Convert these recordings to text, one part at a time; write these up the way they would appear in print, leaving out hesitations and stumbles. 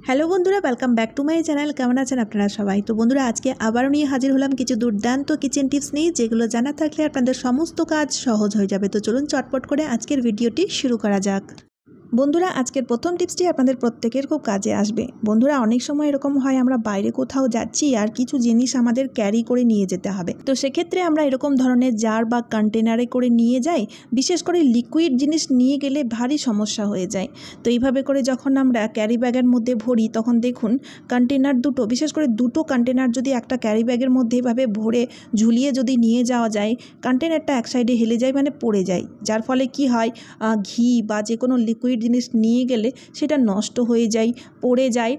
Hello বন্ধুরা, welcome back to my channel. কেমন আছেন আপনারা সবাই? তো বন্ধুরা, আজকে আবারও নিয়ে হাজির হলাম কিছু দুর্দান্ত কিচেন টিপস নিয়ে, যেগুলো জানা থাকলে আপনাদের সমস্ত কাজ সহজ হয়ে যাবে। তো চলুন চটপট করে আজকের ভিডিওটি শুরু করা যাক। বন্ধুরা, আজকের প্রথম টিপসটি আপনাদের প্রত্যেকের খুব কাজে আসবে। বন্ধুরা, অনেক সময় এরকম হয় আমরা বাইরে কোথাও যাচ্ছি আর কিছু জিনিস আমাদের ক্যারি করে নিয়ে যেতে হবে। তো সেক্ষেত্রে আমরা এরকম ধরনের জার বা কন্টেনারে করে নিয়ে যাই। বিশেষ করে লিকুইড জিনিস নিয়ে গেলে ভারী সমস্যা হয়ে যায়। তো এইভাবে করে যখন আমরা ক্যারি ব্যাগের মধ্যে ভরি, তখন দেখুন কন্টেনার দুটো, বিশেষ করে দুটো কন্টেনার যদি একটা ক্যারি ব্যাগের মধ্যে এভাবে ভরে ঝুলিয়ে যদি নিয়ে যাওয়া যায়, কন্টেনারটা এক সাইডে হেলে যায়, মানে পড়ে যায়। যার ফলে কি হয়, ঘি বা যে কোনো লিকুইড জিনিস নিয়ে গেলে সেটা নষ্ট হয়ে যায়, পড়ে যায়।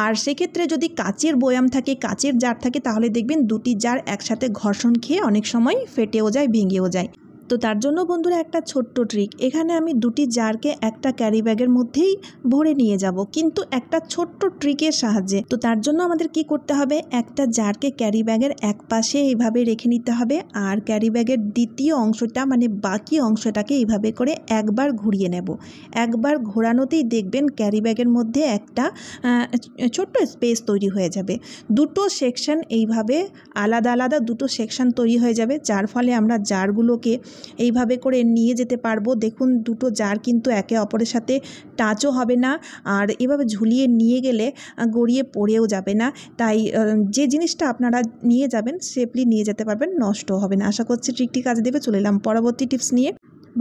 আর সেক্ষেত্রে যদি কাচের বয়াম থাকে, কাচের জার থাকে, তাহলে দেখবেন দুটি জার একসাথে ঘর্ষণ খেয়ে অনেক সময় ফেটেও যায়, ভেঙেও যায়। তো তার জন্য বন্ধুরা একটা ছোট্ট ট্রিক, এখানে আমি দুটি জারকে একটা ক্যারি ব্যাগের মধ্যেই ভরে নিয়ে যাব, কিন্তু একটা ছোট্ট ট্রিকের সাহায্যে। তো তার জন্য আমাদের কি করতে হবে, একটা জারকে ক্যারি ব্যাগের এক পাশে এইভাবে রেখে নিতে হবে, আর ক্যারি ব্যাগের দ্বিতীয় অংশটা মানে বাকি অংশটাকে এইভাবে করে একবার ঘুরিয়ে নেব। একবার ঘোরানোতেই দেখবেন ক্যারি ব্যাগের মধ্যে একটা ছোট্ট স্পেস তৈরি হয়ে যাবে। দুটো সেকশন এইভাবে আলাদা আলাদা দুটো সেকশন তৈরি হয়ে যাবে, যার ফলে আমরা জারগুলোকে এইভাবে করে নিয়ে যেতে পারবো। দেখুন, দুটো জার কিন্তু একে অপরের সাথে টাচও হবে না, আর এভাবে ঝুলিয়ে নিয়ে গেলে গড়িয়ে পড়েও যাবে না। তাই যে জিনিসটা আপনারা নিয়ে যাবেন সেফলি নিয়ে যেতে পারবেন, নষ্টও হবে না। আশা করছি ট্রিকটি কাজে দেবে। চলে এলাম পরবর্তী টিপস নিয়ে।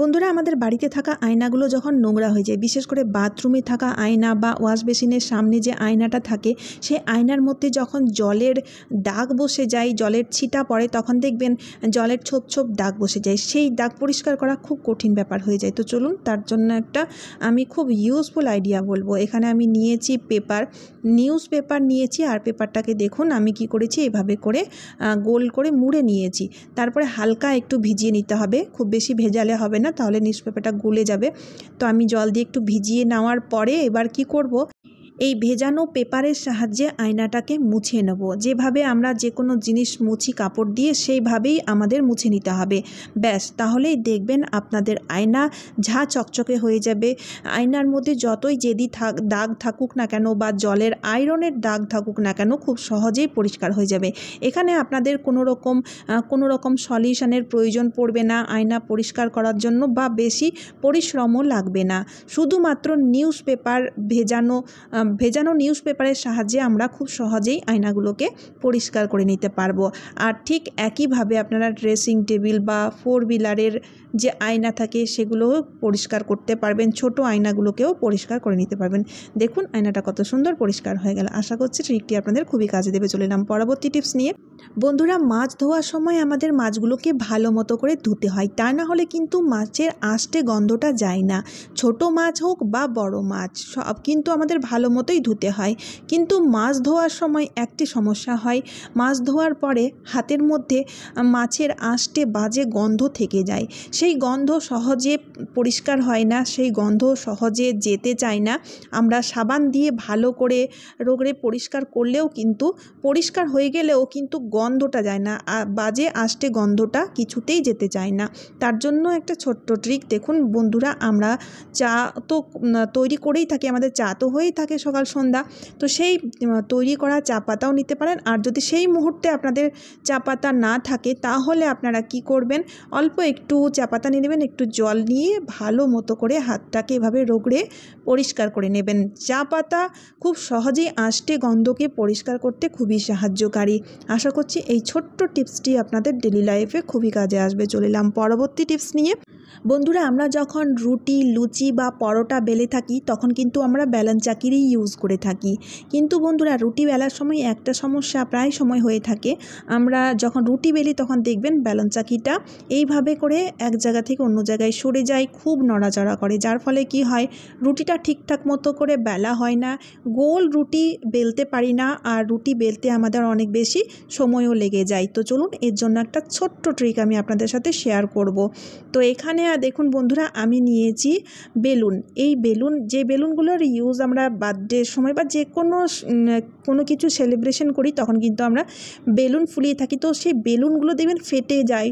বন্ধুরা, আমাদের বাড়িতে থাকা আয়নাগুলো যখন নোংরা হয়ে যায়, বিশেষ করে বাথরুমে থাকা আয়না বা ওয়াশ বেসিনের সামনে যে আয়নাটা থাকে, সেই আয়নার মধ্যে যখন জলের দাগ বসে যায়, জলের ছিটা পড়ে, তখন দেখবেন জলের ছোপ ছোপ দাগ বসে যায়। সেই দাগ পরিষ্কার করা খুব কঠিন ব্যাপার হয়ে যায়। তো চলুন তার জন্য একটা আমি খুব ইউজফুল আইডিয়া বলবো। এখানে আমি নিয়েছি পেপার, নিউজ পেপার নিয়েছি, আর পেপারটাকে দেখুন আমি কি করেছি, এভাবে করে গোল করে মুড়ে নিয়েছি। তারপরে হালকা একটু ভিজিয়ে নিতে হবে, খুব বেশি ভেজালে হবে না, তাহলে নিউজ পেপারটা গলে যাবে। তো আমি জল দিয়ে একটু ভিজিয়ে নেওয়ার পরে এবার কি করব, এই ভেজানো পেপারের সাহায্যে আয়নাটাকে মুছে নেব। যেভাবে আমরা যে কোনো জিনিস মুছি কাপড় দিয়ে, সেইভাবেই আমাদের মুছে নিতে হবে। ব্যাস, তাহলেই দেখবেন আপনাদের আয়না ঝা চকচকে হয়ে যাবে। আয়নার মধ্যে যতই জেদি দাগ থাকুক না কেন, বা জলের আয়রনের দাগ থাকুক না কেন, খুব সহজেই পরিষ্কার হয়ে যাবে। এখানে আপনাদের কোনো রকম সলিউশনের প্রয়োজন পড়বে না আয়না পরিষ্কার করার জন্য, বা বেশি পরিশ্রমও লাগবে না। শুধুমাত্র নিউজ পেপার ভেজানো নিউজ পেপারের সাহায্যে আমরা খুব সহজেই আয়নাগুলোকে পরিষ্কার করে নিতে পারবো। আর ঠিক একইভাবে আপনারা ড্রেসিং টেবিল বা 4 হুইলারের যে আয়না থাকে সেগুলোও পরিষ্কার করতে পারবেন, ছোট আয়নাগুলোকেও পরিষ্কার করে নিতে পারবেন। দেখুন আয়নাটা কত সুন্দর পরিষ্কার হয়ে গেল। আশা করছি ট্রিকটি আপনাদের খুবই কাজে দেবে। চলে এলাম পরবর্তী টিপস নিয়ে। বন্ধুরা, মাছ ধোয়ার সময় আমাদের মাছগুলোকে ভালো মতো করে ধুতে হয়, তা না হলে কিন্তু মাছের আষ্টে গন্ধটা যায় না। ছোট মাছ হোক বা বড় মাছ, সব কিন্তু আমাদের ভালো মতোই ধুতে হয়। কিন্তু মাছ ধোয়ার সময় একটি সমস্যা হয়, মাছ ধোয়ার পরে হাতের মধ্যে মাছের আষ্টে বাজে গন্ধ থেকে যায়। সেই গন্ধ সহজে পরিষ্কার হয় না, সেই গন্ধ সহজে যেতে চায় না। আমরা সাবান দিয়ে ভালো করে রগড়ে পরিষ্কার করলেও কিন্তু, পরিষ্কার হয়ে গেলেও কিন্তু গন্ধটা যায় না, বাজে আষ্টে গন্ধটা কিছুতেই যেতে চায় না। তার জন্য একটা ছোট্ট ট্রিক দেখুন বন্ধুরা, আমরা চা তো তৈরি করেই থাকি, আমাদের চা তো হয়েই থাকে সকাল সন্ধ্যা। তো সেই তৈরি করা চা পাতাও নিতে পারেন। আর যদি সেই মুহূর্তে আপনাদের চা পাতা না থাকে, তাহলে আপনারা কি করবেন, অল্প একটু চা পাতা নিয়ে নেবেন, একটু জল নিয়ে ভালো মতো করে হাতটাকে এভাবে রগড়ে পরিষ্কার করে নেবেন। চা পাতা খুব সহজেই আষ্টে গন্ধকে পরিষ্কার করতে খুবই সাহায্যকারী। আশা করছি এই ছোট্ট টিপসটি আপনাদের ডেলি লাইফে খুবই কাজে আসবে। চলে এলাম পরবর্তী টিপস নিয়ে। বন্ধুরা, আমরা যখন রুটি, লুচি বা পরোটা বেলে থাকি, তখন কিন্তু আমরা বেলন চাকিরই ইউজ করে থাকি। কিন্তু বন্ধুরা, রুটি বেলার সময় একটা সমস্যা প্রায় সময় হয়ে থাকে। আমরা যখন রুটি বেলি তখন দেখবেন বেলন চাকিটা এইভাবে করে এক জায়গা থেকে অন্য জায়গায় সরে যায়, খুব নড়াচড়া করে, যার ফলে কি হয়, রুটিটা ঠিকঠাক মতো করে বেলা হয় না, গোল রুটি বেলতে পারি না, আর রুটি বেলতে আমাদের অনেক বেশি সময়ও লেগে যায়। তো চলুন এর জন্য একটা ছোট্ট ট্রিক আমি আপনাদের সাথে শেয়ার করব। তো এখানে এখানে দেখুন বন্ধুরা আমি নিয়েছি বেলুন। এই বেলুন, যে বেলুনগুলোর ইউজ আমরা বার্থডের সময় বা যে কোনো কিছু সেলিব্রেশন করি তখন কিন্তু আমরা বেলুন ফুলিয়ে থাকি। তো সেই বেলুনগুলো দেখবেন ফেটে যায়,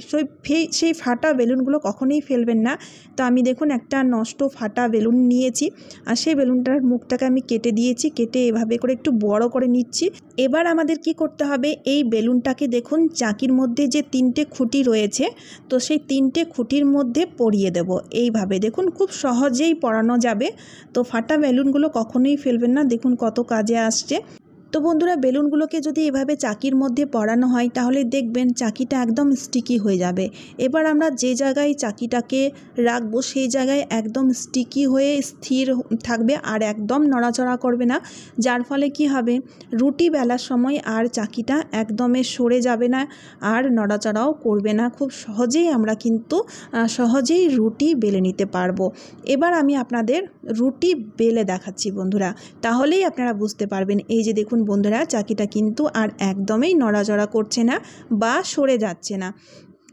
সেই ফাটা বেলুনগুলো কখনোই ফেলবেন না। তো আমি দেখুন একটা নষ্ট ফাটা বেলুন নিয়েছি আর সেই বেলুনটার মুখটাকে আমি কেটে দিয়েছি, কেটে এভাবে করে একটু বড় করে নিচ্ছি। এবার আমাদের কি করতে হবে, এই বেলুনটাকে দেখুন চাকির মধ্যে যে 3টে খুঁটি রয়েছে তো সেই 3টে খুঁটির মধ্যে পরিয়ে দেব। এইভাবে দেখুন খুব সহজেই পরানো যাবে। তো ফাটা বেলুনগুলো কখনোই ফেলবেন না, দেখুন কত কাজে আসছে। তো বন্ধুরা বেলুনগুলোকে যদি এভাবে চাকির মধ্যে পরানো হয় তাহলে দেখবেন চাকিটা একদম স্টিকি হয়ে যাবে। এবার আমরা যে জায়গায় চাকিটাকে রাখবো সেই জায়গায় একদম স্টিকি হয়ে স্থির থাকবে আর একদম নড়াচড়া করবে না, যার ফলে কি হবে রুটি বেলার সময় আর চাকিটা একদমই সরে যাবে না আর নড়াচড়াও করবে না। খুব সহজেই আমরা কিন্তু সহজেই রুটি বেলে নিতে পারবো। এবার আমি আপনাদের রুটি বেলে দেখাচ্ছি বন্ধুরা, তাহলেই আপনারা বুঝতে পারবেন। এই যে দেখুন বন্ধুরা চাকিটা কিন্তু আর একদমই নড়াচড়া করছে না বা সরে যাচ্ছে না।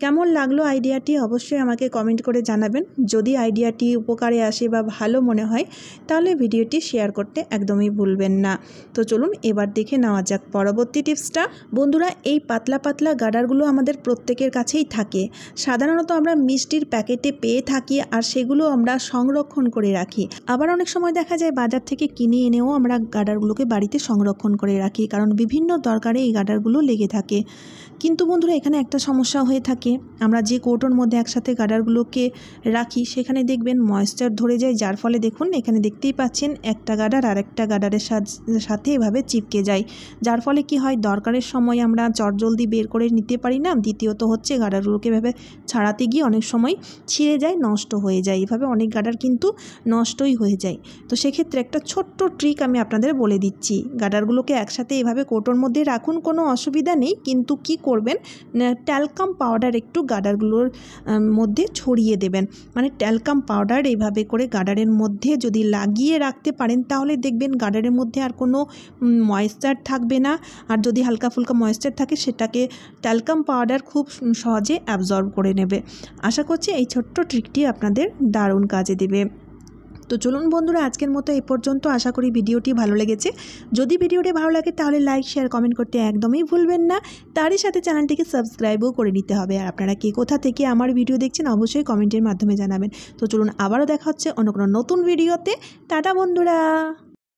কেমন লাগলো আইডিয়াটি অবশ্যই আমাকে কমেন্ট করে জানাবেন। যদি আইডিয়াটি উপকারে আসে বা ভালো মনে হয় তাহলে ভিডিওটি শেয়ার করতে একদমই ভুলবেন না। তো চলুন এবার দেখে নেওয়া যাক পরবর্তী টিপসটা। বন্ধুরা এই পাতলা পাতলা গার্ডারগুলো আমাদের প্রত্যেকের কাছেই থাকে। সাধারণত আমরা মিষ্টির প্যাকেটে পেয়ে থাকি আর সেগুলো আমরা সংরক্ষণ করে রাখি। আবার অনেক সময় দেখা যায় বাজার থেকে কিনে এনেও আমরা গার্ডারগুলোকে বাড়িতে সংরক্ষণ করে রাখি, কারণ বিভিন্ন দরকারে এই গার্ডারগুলো লেগে থাকে। কিন্তু বন্ধুরা এখানে একটা সমস্যা হয়ে থাকে, আমরা যে কৌটোর মধ্যে একসাথে গার্ডারগুলোকে রাখি সেখানে দেখবেন ময়েশ্চার ধরে যায়, যার ফলে দেখুন এখানে দেখতেই পাচ্ছেন একটা গার্ডার আর একটা গার্ডারের সাথে এভাবে চিপকে যায়, যার ফলে কি হয় দরকারের সময় আমরা চটজলদি বের করে নিতে পারি না। দ্বিতীয়ত হচ্ছে গার্ডারগুলোকে এভাবে ছাড়াতে গিয়ে অনেক সময় ছিঁড়ে যায়, নষ্ট হয়ে যায়। এভাবে অনেক গার্ডার কিন্তু নষ্টই হয়ে যায়। তো সেক্ষেত্রে একটা ছোট্ট ট্রিক আমি আপনাদের বলে দিচ্ছি। গার্ডারগুলোকে একসাথে এভাবে কৌটোর মধ্যে রাখুন, কোনো অসুবিধা নেই, কিন্তু কি করবেন ট্যালকাম পাউডার একটু গার্ডারগুলোর মধ্যে ছড়িয়ে দেবেন। মানে ট্যালকাম পাউডার এইভাবে করে গার্ডারের মধ্যে যদি লাগিয়ে রাখতে পারেন তাহলে দেখবেন গার্ডারের মধ্যে আর কোনো ময়েশ্চার থাকবে না। আর যদি হালকা ফুলকা ময়েশ্চার থাকে সেটাকে ট্যালকাম পাউডার খুব সহজে অ্যাবজর্ব করে নেবে। আশা করছি এই ছোট্ট ট্রিকটি আপনাদের দারুণ কাজে দেবে। তো চলুন বন্ধুরা আজকের মতো এই পর্যন্ত। আশা করি ভিডিওটি ভালো লেগেছে। যদি ভিডিওটি ভালো লাগে তাহলে লাইক শেয়ার কমেন্ট করতে একদমই ভুলবেন না। তারই সাথে চ্যানেলটিকে সাবস্ক্রাইবও করে নিতে হবে। আর আপনারা কে কোথা থেকে আমার ভিডিও দেখছেন অবশ্যই কমেন্টের মাধ্যমে জানাবেন। তো চলুন আবারও দেখা হচ্ছে অন্য কোনো নতুন ভিডিওতে। টাটা বন্ধুরা।